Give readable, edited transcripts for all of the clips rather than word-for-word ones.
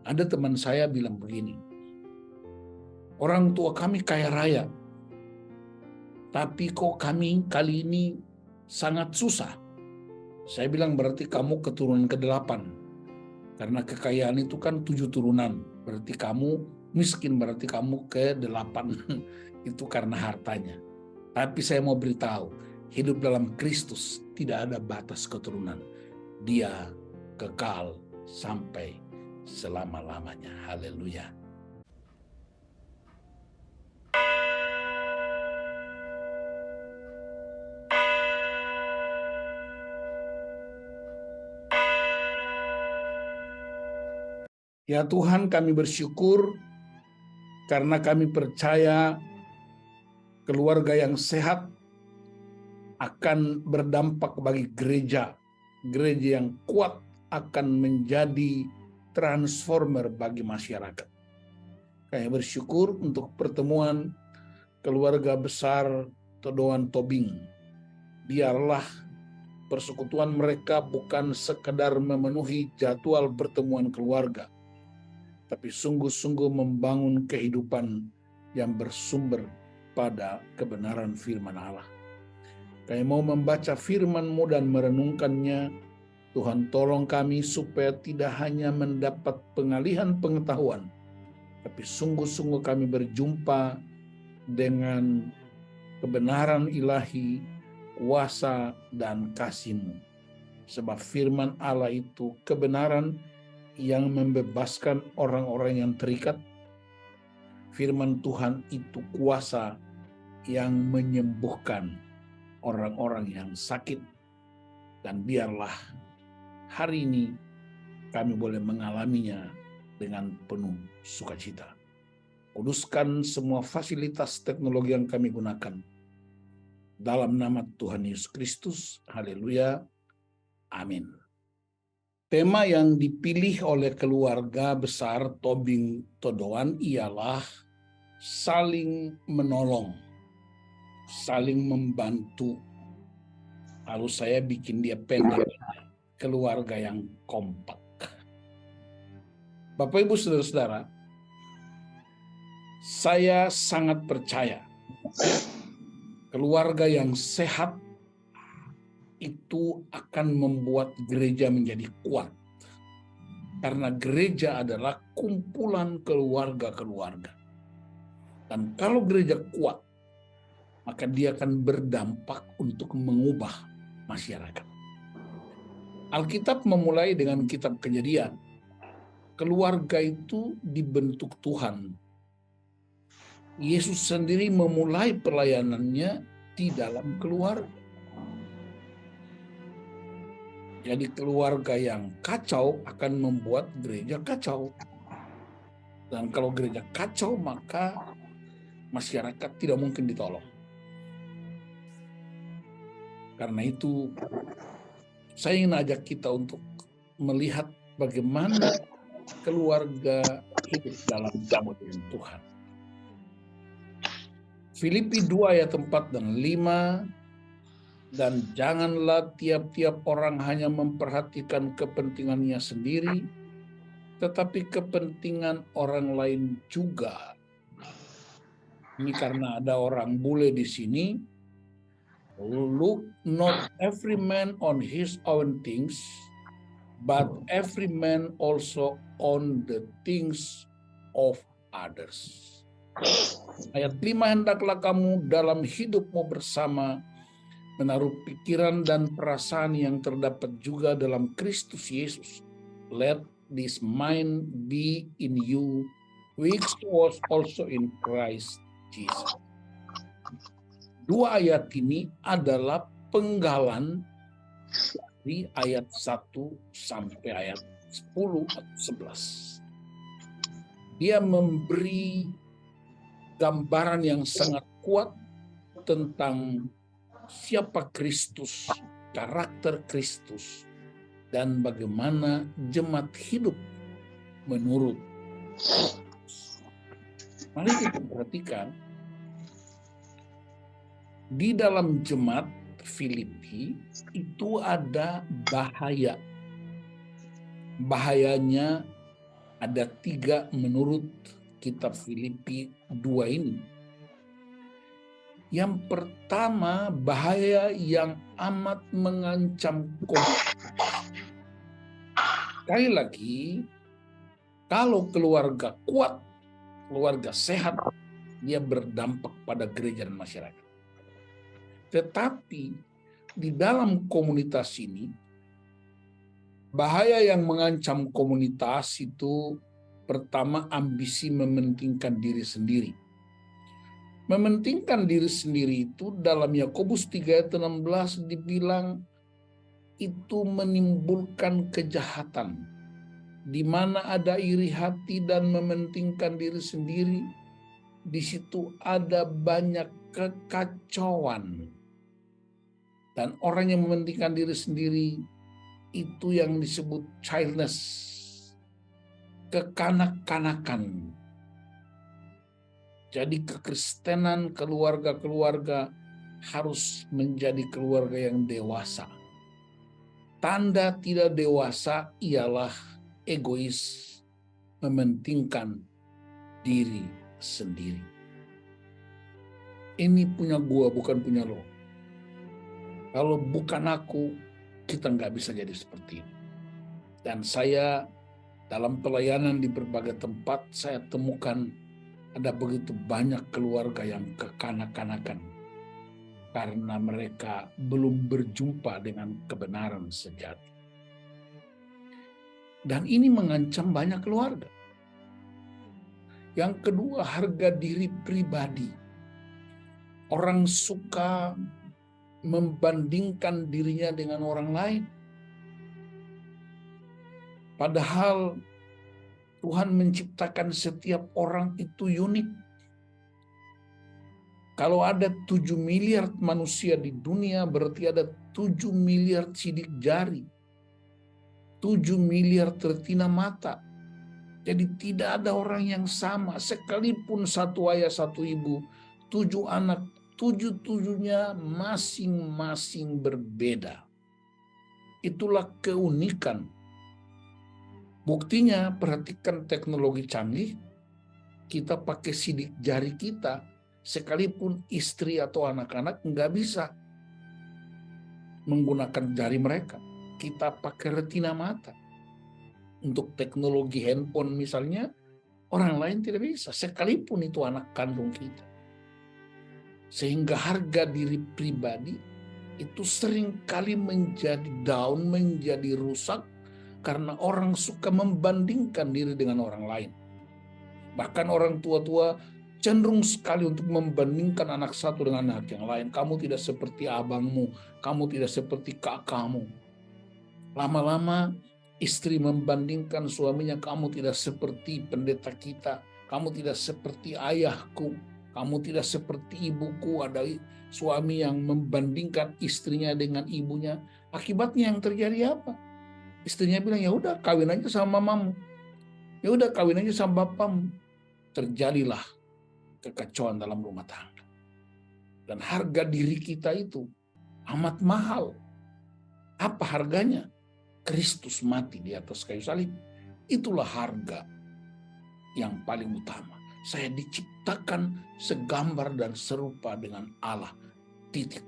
Ada teman saya bilang begini, orang tua kami kaya raya, tapi kok kami kali ini sangat susah. Saya bilang berarti kamu keturunan ke-8. Karena kekayaan itu kan 7 turunan. Berarti kamu miskin, berarti kamu ke-8. Itu karena hartanya. Tapi saya mau beritahu, hidup dalam Kristus tidak ada batas keturunan. Dia kekal sampai selama-lamanya. Haleluya. Ya Tuhan, kami bersyukur karena kami percaya keluarga yang sehat akan berdampak bagi gereja. Gereja yang kuat akan menjadi transformer bagi masyarakat. Kami bersyukur untuk pertemuan keluarga besar Todoan Tobing. Biarlah persekutuan mereka bukan sekedar memenuhi jadwal pertemuan keluarga, tapi sungguh-sungguh membangun kehidupan yang bersumber pada kebenaran firman Allah. Kami mau membaca firman-Mu dan merenungkannya. Tuhan, tolong kami supaya tidak hanya mendapat pengalihan pengetahuan, tapi sungguh-sungguh kami berjumpa dengan kebenaran ilahi, kuasa, dan kasih-Mu. Sebab firman Allah itu kebenaran yang membebaskan orang-orang yang terikat. Firman Tuhan itu kuasa yang menyembuhkan orang-orang yang sakit. Dan biarlah hari ini kami boleh mengalaminya dengan penuh sukacita. Kuduskan semua fasilitas teknologi yang kami gunakan. Dalam nama Tuhan Yesus Kristus, haleluya, amin. Tema yang dipilih oleh keluarga besar Tobing Todoan ialah saling menolong, saling membantu. Lalu saya bikin dia pendek, keluarga yang kompak. Bapak Ibu Saudara-saudara, saya sangat percaya keluarga yang sehat itu akan membuat gereja menjadi kuat. Karena gereja adalah kumpulan keluarga-keluarga. Dan kalau gereja kuat, maka dia akan berdampak untuk mengubah masyarakat. Alkitab memulai dengan kitab Kejadian. Keluarga itu dibentuk Tuhan. Yesus sendiri memulai pelayanannya di dalam keluarga. Jadi keluarga yang kacau akan membuat gereja kacau. Dan kalau gereja kacau, maka masyarakat tidak mungkin ditolong. Karena itu, saya ingin ajak kita untuk melihat bagaimana keluarga hidup dalam kemuliaan Tuhan. Filipi 2 ayat 4 dan 5, dan janganlah tiap-tiap orang hanya memperhatikan kepentingannya sendiri, tetapi kepentingan orang lain juga. Ini karena ada orang bule di sini. Look not every man on his own things, but every man also on the things of others. Ayat 5, hendaklah kamu dalam hidupmu bersama menaruh pikiran dan perasaan yang terdapat juga dalam Kristus Yesus. Let this mind be in you, which was also in Christ Jesus. 2 ayat ini adalah penggalan dari ayat 1 sampai ayat 10 atau 11. Dia memberi gambaran yang sangat kuat tentang siapa Kristus, karakter Kristus, dan bagaimana jemaat hidup menurut Kristus. Mari kita perhatikan, di dalam jemaat Filipi itu ada bahaya. Bahayanya Ada 3 menurut kitab Filipi 2 ini. Yang pertama, bahaya yang amat mengancam komunitas. Sekali lagi, kalau keluarga kuat, keluarga sehat, dia berdampak pada gereja dan masyarakat. Tetapi di dalam komunitas ini, bahaya yang mengancam komunitas itu pertama, ambisi mementingkan diri sendiri. Mementingkan diri sendiri itu dalam Yakobus 3 ayat 16 dibilang itu menimbulkan kejahatan. Di mana ada iri hati dan mementingkan diri sendiri, di situ ada banyak kekacauan. Dan orang yang mementingkan diri sendiri itu yang disebut childless, kekanak-kanakan. Jadi kekristenan keluarga-keluarga harus menjadi keluarga yang dewasa. Tanda tidak dewasa ialah egois, mementingkan diri sendiri. Ini punya gua, bukan punya lo. Kalau bukan aku, kita nggak bisa jadi seperti ini. Dan saya dalam pelayanan di berbagai tempat, saya temukan ada begitu banyak keluarga yang kekanak-kanakan karena mereka belum berjumpa dengan kebenaran sejati. Dan ini mengancam banyak keluarga. Yang kedua, harga diri pribadi. Orang suka membandingkan dirinya dengan orang lain. Padahal Tuhan menciptakan setiap orang itu unik. Kalau ada 7 miliar manusia di dunia, berarti ada 7 miliar sidik jari. 7 miliar retina mata. Jadi tidak ada orang yang sama. Sekalipun satu ayah, satu ibu, 7 anak, 7-7-nya masing-masing berbeda. Itulah keunikan. Buktinya, perhatikan teknologi canggih, kita pakai sidik jari kita, sekalipun istri atau anak-anak nggak bisa menggunakan jari mereka. Kita pakai retina mata. Untuk teknologi handphone misalnya, orang lain tidak bisa, sekalipun itu anak kandung kita. Sehingga harga diri pribadi itu seringkali menjadi down, menjadi rusak, karena orang suka membandingkan diri dengan orang lain. Bahkan orang tua-tua cenderung sekali untuk membandingkan anak satu dengan anak yang lain. Kamu tidak seperti abangmu, kamu tidak seperti kakakmu. Lama-lama istri membandingkan suaminya, kamu tidak seperti pendeta kita, kamu tidak seperti ayahku, kamu tidak seperti ibuku. Ada suami yang membandingkan istrinya dengan ibunya. Akibatnya yang terjadi apa? Istrinya bilang, ya udah kawin aja sama mamamu, ya udah kawin aja sama bapamu. Terjadilah kekacauan dalam rumah tangga. Dan harga diri kita itu amat mahal. Apa harganya? Kristus mati di atas kayu salib. Itulah harga yang paling utama. Saya diciptakan segambar dan serupa dengan Allah. Titik.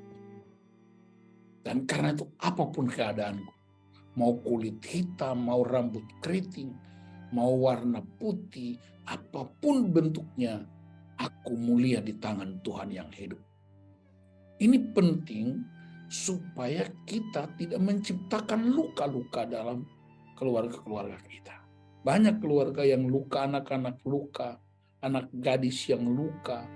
Dan karena itu apapun keadaanku, mau kulit hitam, mau rambut keriting, mau warna putih, apapun bentuknya, aku mulia di tangan Tuhan yang hidup. Ini penting supaya kita tidak menciptakan luka-luka dalam keluarga-keluarga kita. Banyak keluarga yang luka, anak-anak luka, anak gadis yang luka,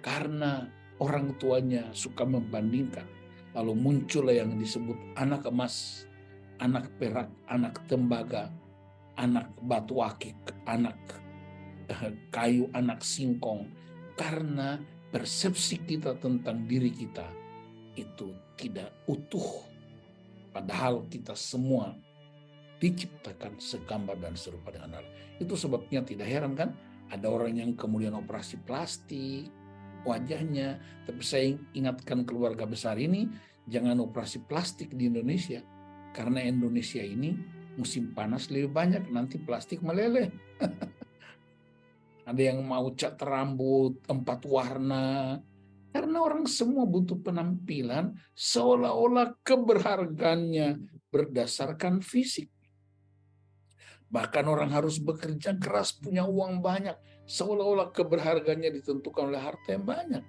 karena orang tuanya suka membandingkan. Lalu muncullah yang disebut anak emas, anak perak, anak tembaga, anak batu akik, anak kayu, anak singkong. Karena persepsi kita tentang diri kita itu tidak utuh. Padahal kita semua diciptakan segambar dan serupa dengan Allah. Itu sebabnya tidak heran kan ada orang yang kemudian operasi plastik wajahnya. Tapi saya ingatkan keluarga besar ini, jangan operasi plastik di Indonesia. Karena Indonesia ini Musim panas lebih banyak, nanti plastik meleleh. Ada yang mau cat rambut 4 warna. Karena orang semua butuh penampilan seolah-olah keberhargaannya berdasarkan fisik. Bahkan orang harus bekerja keras, punya uang banyak, seolah-olah keberhargaannya ditentukan oleh harta yang banyak.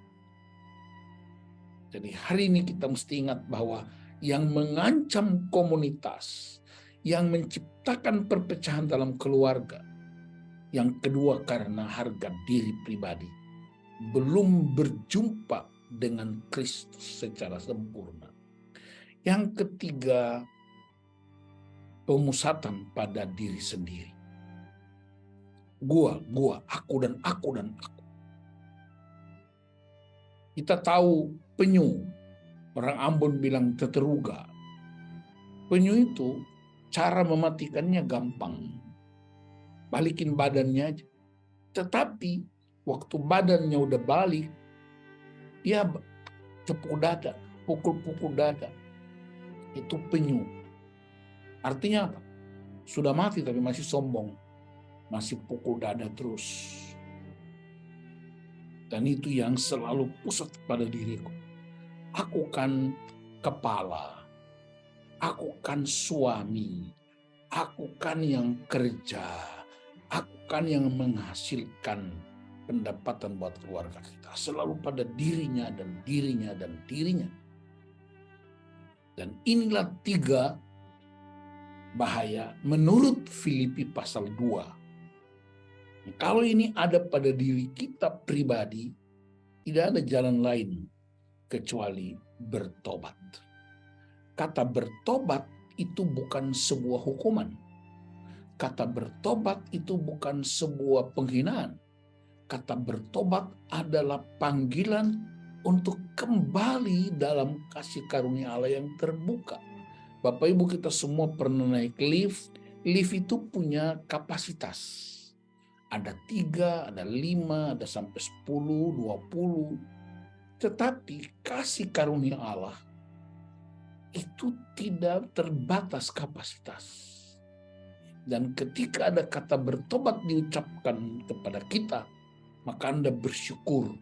Jadi hari ini kita mesti ingat bahwa yang mengancam komunitas, yang menciptakan perpecahan dalam keluarga, yang kedua karena harga diri pribadi, belum berjumpa dengan Kristus secara sempurna. Yang ketiga, pemusatan pada diri sendiri. Gua, aku dan aku dan aku. Kita tahu penyu, orang Ambon bilang teteruga. Penyu itu cara mematikannya gampang. Balikin badannya aja. Tetapi waktu badannya udah balik, dia tepuk dada, pukul-pukul dada. Itu penyu. Artinya apa? Sudah mati tapi masih sombong. Masih pukul dada terus. Dan itu yang selalu pusat pada diriku. Aku kan kepala. Aku kan suami. Aku kan yang kerja. Aku kan yang menghasilkan pendapatan buat keluarga kita. Selalu pada dirinya dan dirinya dan dirinya. Dan inilah 3 bahaya menurut Filipi pasal 2. Kalau ini ada pada diri kita pribadi, tidak ada jalan lain kecuali bertobat. Kata bertobat itu bukan sebuah hukuman. Kata bertobat itu bukan sebuah penghinaan. Kata bertobat adalah panggilan untuk kembali dalam kasih karunia Allah yang terbuka. Bapak Ibu kita semua pernah naik lift. Lift itu punya kapasitas. Ada 3, ada 5, ada sampai 10, 20. Tetapi kasih karunia Allah itu tidak terbatas kapasitas. Dan ketika ada kata bertobat diucapkan kepada kita, maka Anda bersyukur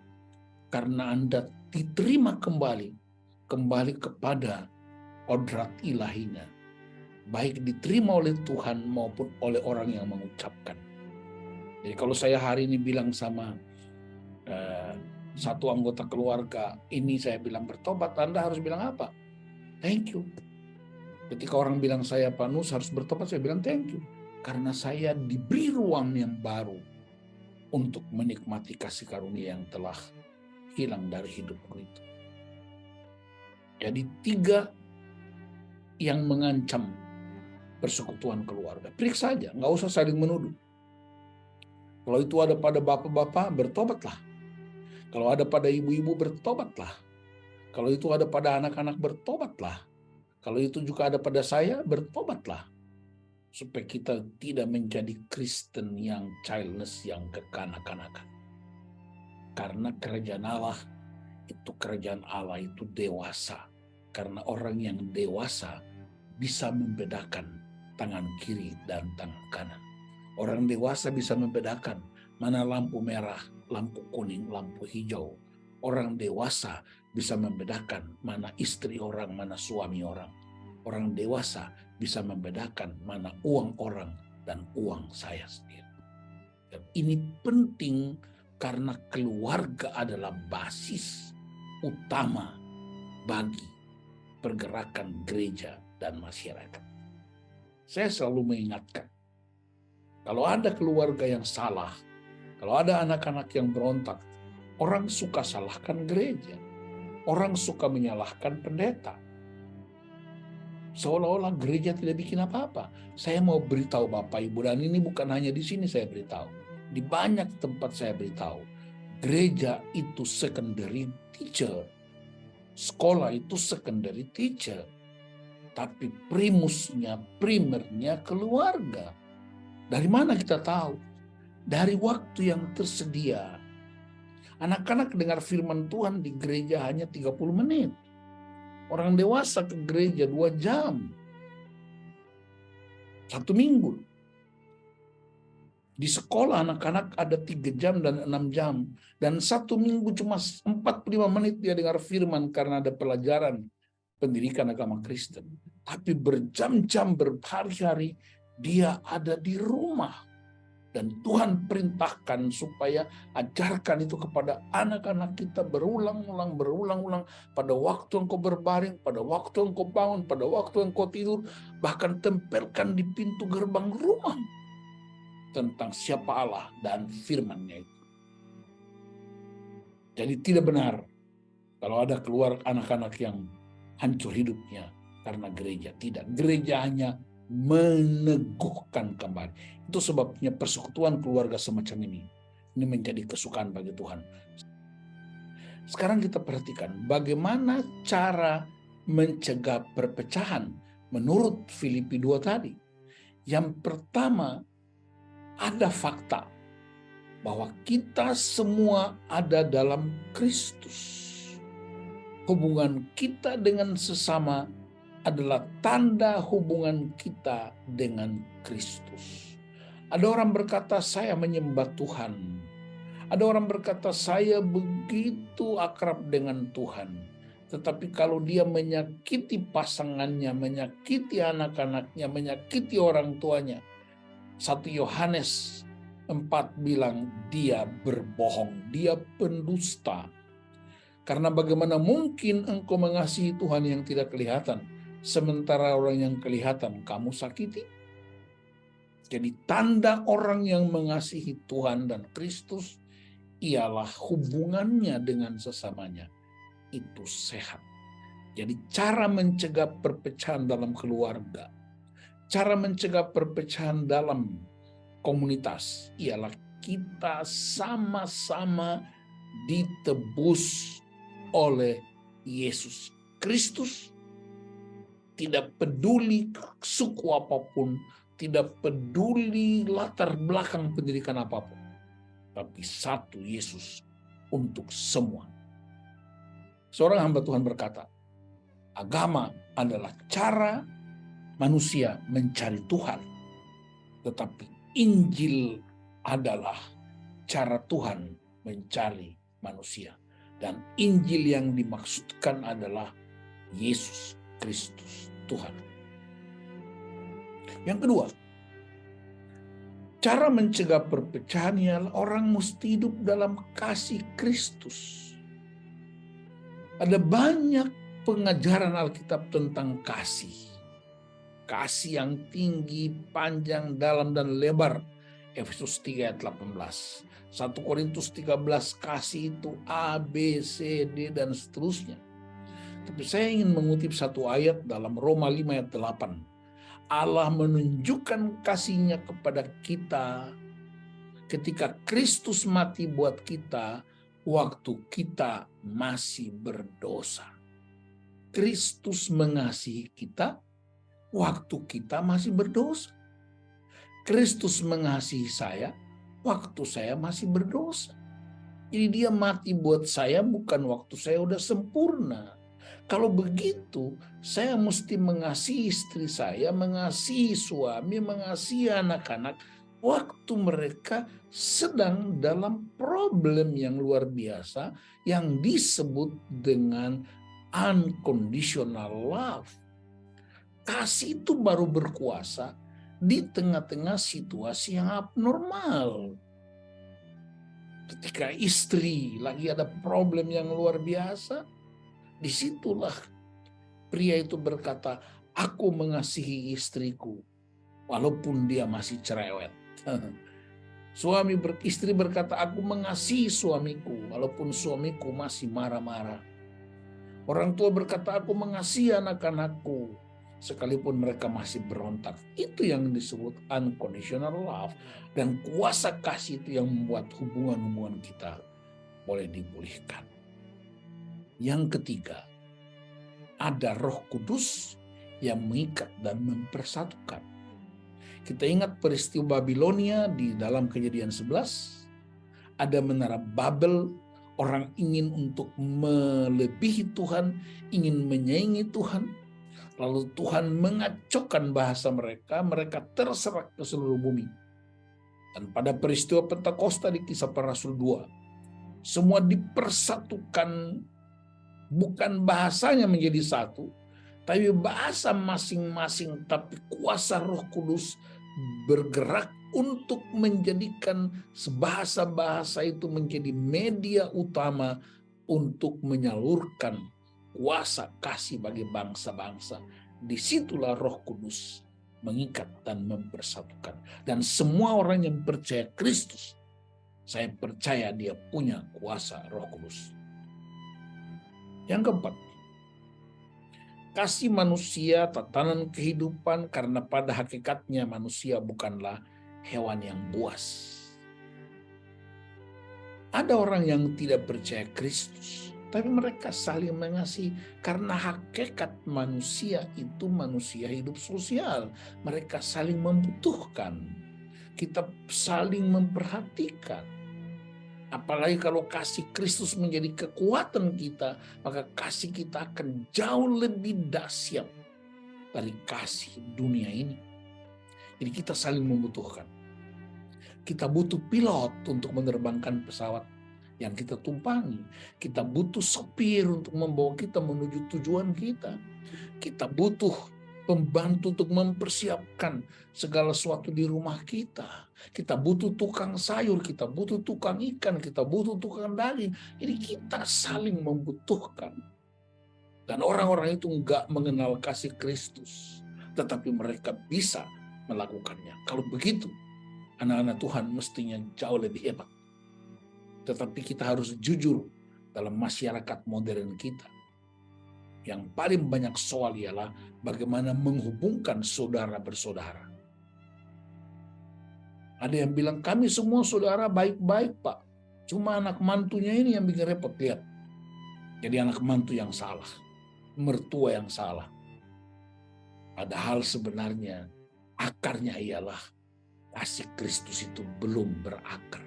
karena Anda diterima kembali kepada kodrat ilahinya. Baik diterima oleh Tuhan maupun oleh orang yang mengucapkan. Jadi kalau saya hari ini bilang sama satu anggota keluarga, ini saya bilang bertobat, Anda harus bilang apa? Thank you. Ketika orang bilang saya Pak Nus harus bertobat, saya bilang thank you. Karena saya diberi ruang yang baru untuk menikmati kasih karunia yang telah hilang dari hidupku itu. Jadi 3 yang mengancam persekutuan keluarga. Periksa aja, nggak usah saling menuduh. Kalau itu ada pada bapak-bapak, bertobatlah. Kalau ada pada ibu-ibu, bertobatlah. Kalau itu ada pada anak-anak, bertobatlah. Kalau itu juga ada pada saya, bertobatlah. Supaya kita tidak menjadi Kristen yang childless, yang kekanak-kanakan. Karena kerajaan Allah itu dewasa. Karena orang yang dewasa bisa membedakan tangan kiri dan tangan kanan. Orang dewasa bisa membedakan mana lampu merah, lampu kuning, lampu hijau. Orang dewasa bisa membedakan mana istri orang, mana suami orang. Orang dewasa bisa membedakan mana uang orang dan uang saya sendiri. Dan ini penting karena keluarga adalah basis utama bagi pergerakan gereja dan masyarakat. Saya selalu mengingatkan, kalau ada keluarga yang salah, kalau ada anak-anak yang berontak, orang suka salahkan gereja. Orang suka menyalahkan pendeta. Seolah-olah gereja tidak bikin apa-apa. Saya mau beritahu Bapak Ibu, dan ini bukan hanya di sini saya beritahu. Di banyak tempat saya beritahu. Gereja itu secondary teacher. Sekolah itu secondary teacher. Tapi primernya keluarga. Dari mana kita tahu? Dari waktu yang tersedia. Anak-anak dengar firman Tuhan di gereja hanya 30 menit. Orang dewasa ke gereja 2 jam. 1 minggu. Di sekolah anak-anak ada 3 jam dan 6 jam. Dan 1 minggu cuma 45 menit dia dengar firman karena ada pelajaran pendidikan agama Kristen. Tapi berjam-jam, berhari-hari dia ada di rumah. Dan Tuhan perintahkan supaya ajarkan itu kepada anak-anak kita berulang-ulang. Pada waktu engkau berbaring, pada waktu engkau bangun, pada waktu engkau tidur. Bahkan tempelkan di pintu gerbang rumah tentang siapa Allah dan firman-Nya itu. Jadi tidak benar kalau ada keluar anak-anak yang hancur hidupnya karena gereja. Tidak, gereja hanya meneguhkan kembali. Itu sebabnya persekutuan keluarga semacam ini menjadi kesukaan bagi Tuhan. Sekarang kita perhatikan bagaimana cara mencegah perpecahan menurut Filipi 2 tadi. Yang pertama, ada fakta bahwa kita semua ada dalam Kristus. Hubungan kita dengan sesama adalah tanda hubungan kita dengan Kristus. Ada orang berkata, saya menyembah Tuhan. Ada orang berkata, saya begitu akrab dengan Tuhan. Tetapi kalau dia menyakiti pasangannya, menyakiti anak-anaknya, menyakiti orang tuanya, 1 Yohanes 4 bilang dia berbohong, dia pendusta. Karena bagaimana mungkin engkau mengasihi Tuhan yang tidak kelihatan, sementara orang yang kelihatan kamu sakiti? Jadi tanda orang yang mengasihi Tuhan dan Kristus ialah hubungannya dengan sesamanya itu sehat. Jadi cara mencegah perpecahan dalam keluarga, cara mencegah perpecahan dalam komunitas ialah kita sama-sama ditebus oleh Yesus Kristus. Tidak peduli suku apapun, tidak peduli latar belakang pendidikan apapun, tapi satu Yesus untuk semua. Seorang hamba Tuhan berkata, agama adalah cara manusia mencari Tuhan, tetapi Injil adalah cara Tuhan mencari manusia. Dan Injil yang dimaksudkan adalah Yesus Kristus Tuhan. Yang kedua, cara mencegah perpecahan ialah orang mesti hidup dalam kasih Kristus. Ada banyak pengajaran Alkitab tentang kasih. Kasih yang tinggi, panjang, dalam, dan lebar. Efesus 3 ayat 18. 1 Korintus 13, kasih itu A, B, C, D, dan seterusnya. Tapi saya ingin mengutip satu ayat dalam Roma 5 ayat 8. Allah menunjukkan kasih-Nya kepada kita ketika Kristus mati buat kita waktu kita masih berdosa. Kristus mengasihi kita waktu kita masih berdosa. Kristus mengasihi saya waktu saya masih berdosa. Jadi dia mati buat saya bukan waktu saya udah sempurna. Kalau begitu, saya mesti mengasihi istri saya, mengasihi suami, mengasihi anak-anak waktu mereka sedang dalam problem yang luar biasa yang disebut dengan unconditional love. Kasih itu baru berkuasa di tengah-tengah situasi yang abnormal. Ketika istri lagi ada problem yang luar biasa, disitulah pria itu berkata, aku mengasihi istriku walaupun dia masih cerewet. Istri berkata, aku mengasihi suamiku walaupun suamiku masih marah-marah. Orang tua berkata, aku mengasihi anak-anakku sekalipun mereka masih berontak. Itu yang disebut unconditional love. Dan kuasa kasih itu yang membuat hubungan-hubungan kita boleh dipulihkan. Yang ketiga, ada Roh Kudus yang mengikat dan mempersatukan. Kita ingat peristiwa Babilonia di dalam Kejadian 11. Ada menara Babel, orang ingin untuk melebihi Tuhan, ingin menyaingi Tuhan. Lalu Tuhan mengacaukan bahasa mereka, mereka terserak ke seluruh bumi. Dan pada peristiwa Pentakosta di Kisah Para Rasul 2, semua dipersatukan, bukan bahasanya menjadi satu, tapi bahasa masing-masing, tapi kuasa Roh Kudus bergerak untuk menjadikan bahasa-bahasa itu menjadi media utama untuk menyalurkan kuasa kasih bagi bangsa-bangsa. Disitulah Roh Kudus mengikat dan mempersatukan. Dan semua orang yang percaya Kristus, saya percaya dia punya kuasa Roh Kudus. Yang keempat, kasih manusia tatanan kehidupan, karena pada hakikatnya manusia bukanlah hewan yang buas. Ada orang yang tidak percaya Kristus, tapi mereka saling mengasihi karena hakikat manusia itu manusia hidup sosial. Mereka saling membutuhkan. Kita saling memperhatikan. Apalagi kalau kasih Kristus menjadi kekuatan kita, maka kasih kita akan jauh lebih dahsyat dari kasih dunia ini. Jadi kita saling membutuhkan. Kita butuh pilot untuk menerbangkan pesawat yang kita tumpangi. Kita butuh sopir untuk membawa kita menuju tujuan kita. Kita butuh pembantu untuk mempersiapkan segala sesuatu di rumah kita. Kita butuh tukang sayur, kita butuh tukang ikan, kita butuh tukang daging. Jadi kita saling membutuhkan. Dan orang-orang itu enggak mengenal kasih Kristus, tetapi mereka bisa melakukannya. Kalau begitu, anak-anak Tuhan mestinya jauh lebih hebat. Tetapi kita harus jujur dalam masyarakat modern kita. Yang paling banyak soal ialah bagaimana menghubungkan saudara bersaudara. Ada yang bilang, kami semua saudara baik-baik Pak. Cuma anak mantunya ini yang bikin repot. Lihat. Jadi anak mantu yang salah. Mertua yang salah. Padahal sebenarnya akarnya ialah kasih Kristus itu belum berakar.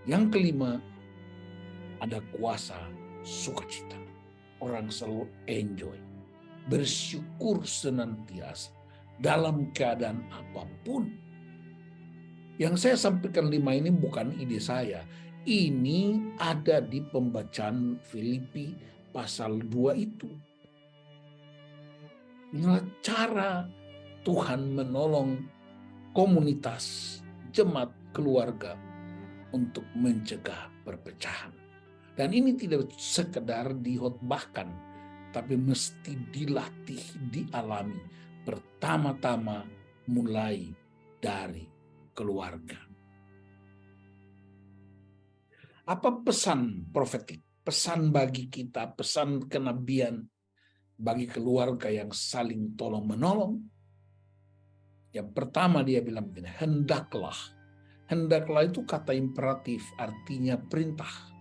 Yang kelima, ada kuasa sukacita. Orang selalu enjoy, bersyukur senantiasa dalam keadaan apapun. Yang saya sampaikan 5 ini bukan ide saya. Ini ada di pembacaan Filipi pasal 2 itu. Inilah cara Tuhan menolong komunitas, jemaat, keluarga untuk mencegah perpecahan. Dan ini tidak sekedar dihotbahkan, tapi mesti dilatih, dialami. Pertama-tama mulai dari keluarga. Apa pesan profetik, pesan bagi kita, pesan kenabian bagi keluarga yang saling tolong-menolong? Yang pertama dia bilang begini, hendaklah. Hendaklah itu kata imperatif, artinya perintah.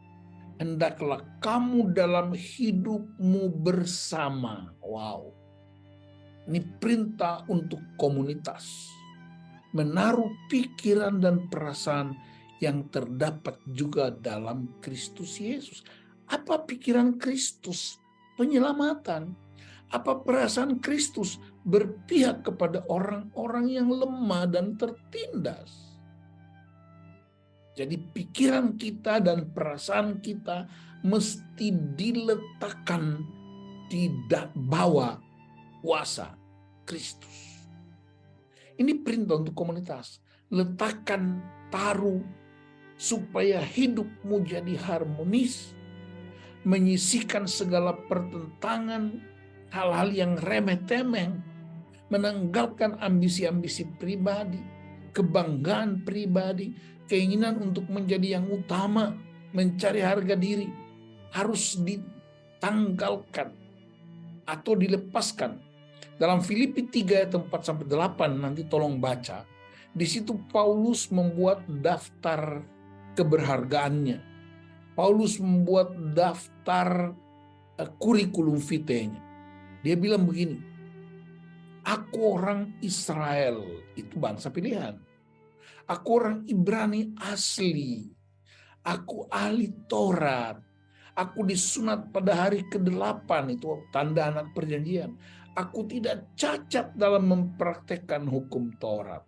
Hendaklah kamu dalam hidupmu bersama. Wow. Ini perintah untuk komunitas. Menaruh pikiran dan perasaan yang terdapat juga dalam Kristus Yesus. Apa pikiran Kristus? Penyelamatan. Apa perasaan Kristus? Berpihak kepada orang-orang yang lemah dan tertindas. Jadi pikiran kita dan perasaan kita mesti diletakkan di bawah kuasa Kristus. Ini perintah untuk komunitas. Letakkan, taruh, supaya hidupmu jadi harmonis. Menyisihkan segala pertentangan, hal-hal yang remeh-temeh. Menanggalkan ambisi-ambisi pribadi, kebanggaan pribadi, keinginan untuk menjadi yang utama, mencari harga diri, harus ditanggalkan atau dilepaskan. Dalam Filipi 3 ayat 4-8, nanti tolong baca. Di situ Paulus membuat daftar keberhargaannya. Paulus membuat daftar kurikulum vitae-nya. Dia bilang begini, aku orang Israel, itu bangsa pilihan. Aku orang Ibrani asli. Aku ahli Taurat. Aku disunat pada hari ke-8, itu tanda anak perjanjian. Aku tidak cacat dalam mempraktekkan hukum Taurat.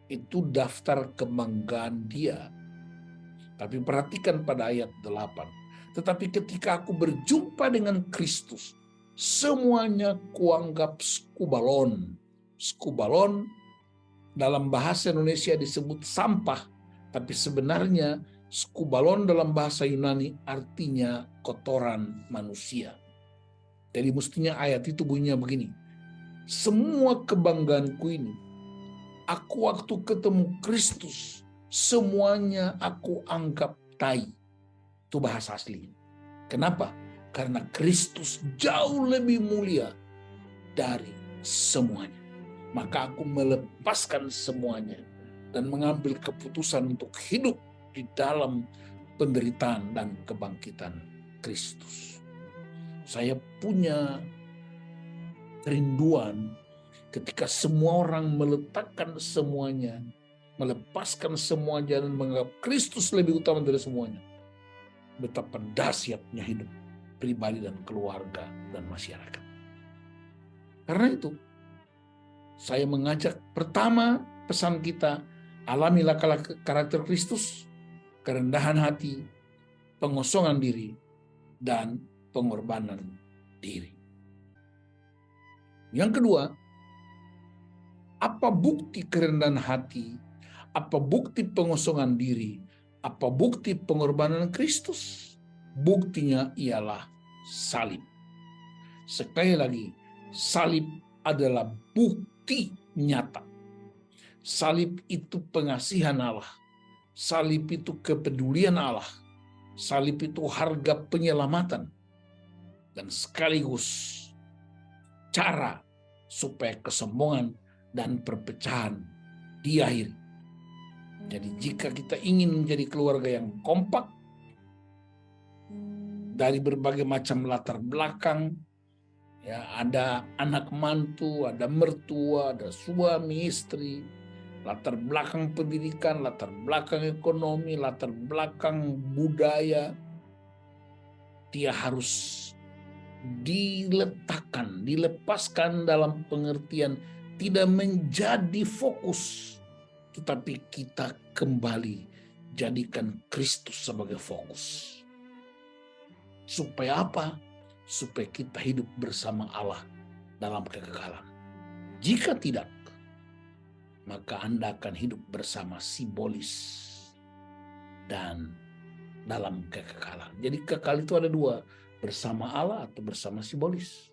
Itu daftar kebanggaan dia. Tapi perhatikan pada ayat 8. Tetapi ketika aku berjumpa dengan Kristus, semuanya kuanggap skubalon. Skubalon dalam bahasa Indonesia disebut sampah, tapi sebenarnya skubalon dalam bahasa Yunani artinya kotoran manusia. Jadi mestinya ayat itu bunyinya begini. Semua kebanggaanku ini, aku waktu ketemu Kristus, semuanya aku anggap tai. Itu bahasa asli. Kenapa? Karena Kristus jauh lebih mulia dari semuanya. Maka aku melepaskan semuanya dan mengambil keputusan untuk hidup di dalam penderitaan dan kebangkitan Kristus. Saya punya kerinduan ketika semua orang meletakkan semuanya, melepaskan semuanya dan menganggap Kristus lebih utama dari semuanya. Betapa dahsyatnya hidup pribadi dan keluarga dan masyarakat. Karena itu, saya mengajak pertama pesan kita, alamilah karakter Kristus, kerendahan hati, pengosongan diri, dan pengorbanan diri. Yang kedua, apa bukti kerendahan hati, apa bukti pengosongan diri, apa bukti pengorbanan Kristus? Buktinya ialah salib. Sekali lagi, salib adalah bukti nyata. Salib itu pengasihan Allah. Salib itu kepedulian Allah. Salib itu harga penyelamatan. Dan sekaligus cara supaya kesombongan dan perpecahan diakhiri. Jadi jika kita ingin menjadi keluarga yang kompak, dari berbagai macam latar belakang, ya, ada anak mantu, ada mertua, ada suami istri, latar belakang pendidikan, latar belakang ekonomi, latar belakang budaya, dia harus diletakkan, dilepaskan dalam pengertian tidak menjadi fokus, tetapi kita kembali jadikan Kristus sebagai fokus. Supaya apa? Supaya kita hidup bersama Allah dalam kekekalan. Jika tidak, maka Anda akan hidup bersama simbolis dan dalam kekekalan. Jadi kekal itu ada dua, bersama Allah atau bersama simbolis.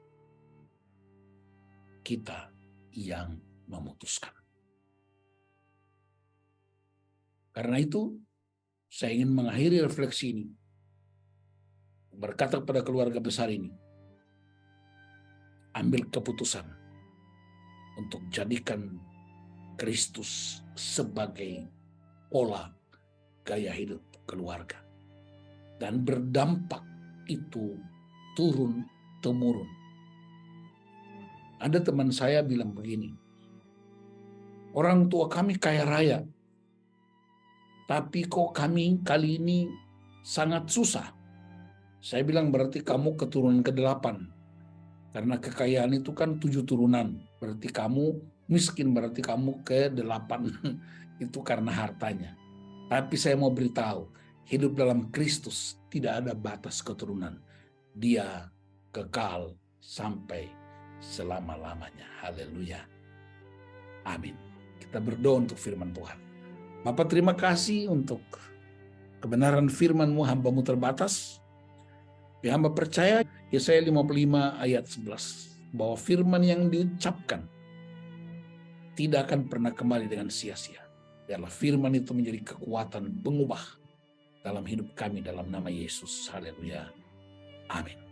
Kita yang memutuskan. Karena itu, saya ingin mengakhiri refleksi ini. Berkata kepada keluarga besar ini, ambil keputusan untuk jadikan Kristus sebagai pola gaya hidup keluarga. Dan berdampak itu turun-temurun. Ada teman saya bilang begini, orang tua kami kaya raya, tapi kok kami kali ini sangat susah. Saya bilang berarti kamu keturunan ke-8. Karena kekayaan itu kan 7 turunan. Berarti kamu miskin, berarti kamu ke-8. Itu karena hartanya. Tapi saya mau beritahu, hidup dalam Kristus tidak ada batas keturunan. Dia kekal sampai selama-lamanya. Haleluya. Amin. Kita berdoa untuk firman Tuhan. Bapak, terima kasih untuk kebenaran firman-Mu, hamba-Mu terbatas. Ya, hamba percaya Yesaya 55 ayat 11 bahwa firman yang diucapkan tidak akan pernah kembali dengan sia-sia. Biarlah firman itu menjadi kekuatan pengubah dalam hidup kami dalam nama Yesus. Haleluya. Amin.